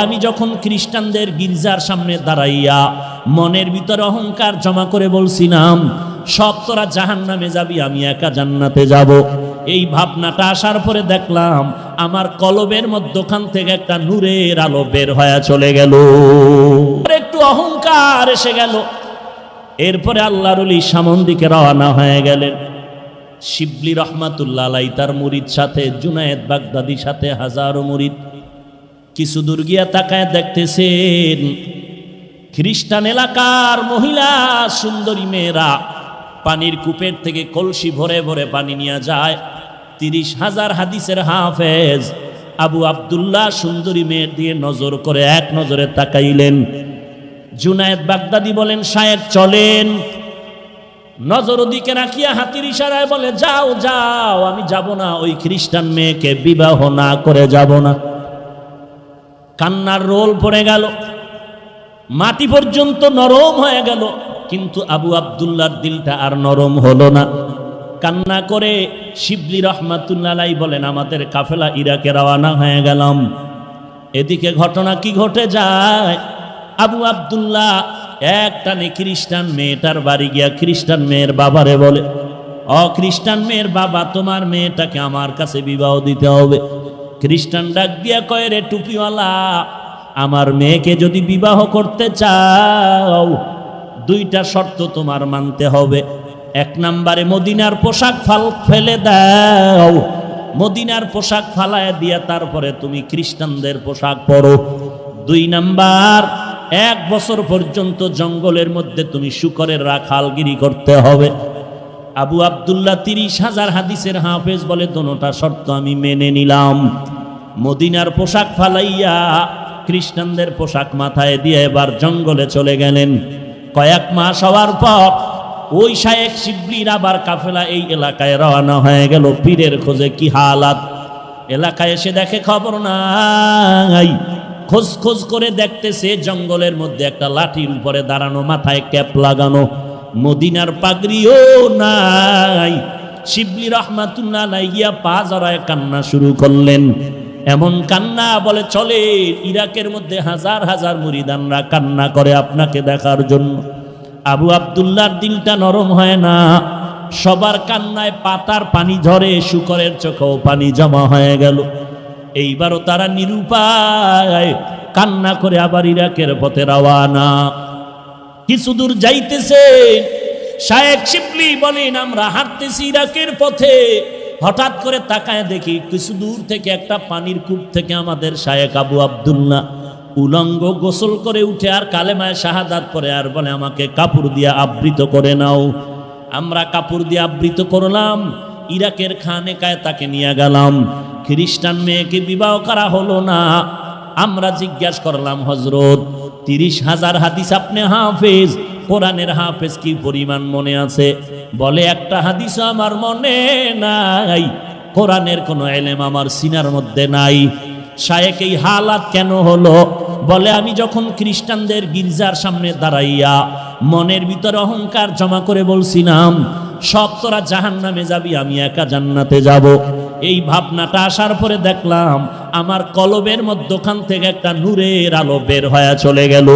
আমি যখন খ্রিস্টানদের গির্জার সামনে দাঁড়াইয়া মনের ভিতরে অহংকার জমা করে বলছিলাম, সব তোরা জাহান্নামে যাবি, আমি একা জান্নাতে যাব। এই ভাবনাটা আসার পরে দেখলাম আমার কলবের মধ্যখান থেকে একটা নূরের আলো বের হয়ে চলে গেল, একটু অহংকার এসে গেল। এরপরে আল্লাহর ওলি সামন দিকে রওনা হয়ে গেলেন। শিবলি রহমাতুল্লাহ আলাইহি তার মুরিদ সাথে, জুনায়েদ বাগদাদির সাথে হাজারো মুরিদ। কিছু দূর গিয়া তাকায় দেখতেছেন খ্রিস্টান এলাকার মহিলা সুন্দরী মেয়েরা পানির কূপের থেকে কলসি ভরে ভরে পানি নিয়ে যায়। 30,000 হাদিসের হাফেজ আবু আব্দুল্লাহ সুন্দরী মেয়ের দিয়ে নজর করে এক নজরে তাকাইলেন। জুনায়েদ বাগদাদি বলেন, শায়েখ চলেন। নজর ওদিকে রাখিয়া হাতির ইশারায় বলে, যাও যাও, আমি যাব না, ওই খ্রিস্টান মেয়েকে বিবাহ না করে যাব না। কান্নার রোল পড়ে গেল, মাটি পর্যন্ত নরম হয়ে গেল, কিন্তু আবু আব্দুল্লাহর দিলটা আর নরম হলো না। কান্না করে শিবলি রহমাতুল্লাহ আলাইহি বলেন, আমাদের কাফেলা ইরাকে রওনা হয়ে গেলাম। এদিকে ঘটনা কি ঘটে যায়, আবু আব্দুল্লাহ একটানে খ্রিস্টান মেয়েটার বাড়ি গিয়া খ্রিস্টান মেয়ের বাবারে বলে, খ্রিস্টান মেয়ের বাবা, তোমার মেয়েটাকে আমার কাছে বিবাহ দিতে হবে। খ্রিস্টান ডাক দিয়া কয়, রে টুপিওয়ালা, আমার মেয়েকে যদি বিবাহ করতে চাও 2টা শর্ত তোমার মানতে হবে। 1 নম্বরে মদিনার পোশাক ফেলে দাও, মদিনার পোশাক ফালায় দিয়া তারপরে তুমি খ্রিস্টানদের পোশাক পরো। 2 নাম্বার, 1 বছর পর্যন্ত জঙ্গলের মধ্যে তুমি শূকরের রাখালগিরি করতে হবে। আবু আব্দুল্লাহ 30,000 হাদিসের হাফেজ বলে, দোনোটা শর্ত আমি মেনে নিলাম। মদিনার পোশাক ফালাইয়া খ্রিস্টানদের পোশাক মাথায় দিয়ে এবার জঙ্গলে চলে গেলেন। কয়েক মাস হওয়ার পর ওই শায়েখ শিবলির আবার কাফেলা এই এলাকায় রওনা হয়ে গেল পীরের খোঁজে। কি হালাত, এলাকায় এসে দেখে খবর নাই। খোঁজ খোঁজ করে দেখতেছে জঙ্গলের মধ্যে একটা লাঠির উপরে দাঁড়ানো, মাথায় ক্যাপ লাগানো, মদিনার পাগড়িও নাই। শিবলি রহমাতুল্লাহ আলাইহি গিয়া পা জড়ায় কান্না শুরু করলেন। এমন কান্না বলে চলে, ইরাকের মধ্যে হাজার হাজার মুরিদানরা কান্না করে আপনাকে দেখার জন্য। আবু আব্দুল্লাহর দিলটা নরম হয় না, সবার কান্নায় পাতার পানি ঝরে, শূকরের চোখেও পানি জমা হয়ে গেল। এইবারও তারা নিরুপায় কান্না করে আবার ইরাকের পথে রওয়ানা। কিছু দূর যাইতেছে, শায়েখ শিবলি বলেন, আমরা হাঁটতেছি ইরাকের পথে, হঠাৎ করে তাকায় দেখি কিছু দূর থেকে একটা পানির কূপ থেকে আমাদের শায়েখ আবু আব্দুল্লাহ উলঙ্গ গোসল করে উঠে আর কালেমায় শাহাদাত পড়ে আর বলে, আমাকে কাপড় দিয়ে আবৃত করে নাও। আমরা কাপড় দিয়ে আবৃত করলাম, ইরাকের খানেকায় তাকে নিয়ে গেলাম। খ্রিস্টান মেয়েকে বিবাহ করা হলো না। আমরা জিজ্ঞাসা করলাম, হযরত 30,000 হাদিস আপনি হাফেজ, কোরআনের হাফেজ কি পরিমাণ মনে আছে? বলে, একটা হাদিসও আমার মনে নাই, কোরআনের কোনো ইলম আমার সিনার মধ্যে নাই। শায়েখ এই হালাত কেন হলো? বলে, আমি যখন খ্রিস্টানদের গির্জার সামনে দাঁড়াইয়া মনের ভিতরে অহংকার জমা করে বলছিলাম, সব তোরা জাহান্নামে যাবি, আমি একা জান্নাতে যাব। এই ভাবনাটা আসার পরে দেখলাম আমার কলবের মধ্যখান থেকে একটা নূরের আলো বের হয়ে চলে গেল।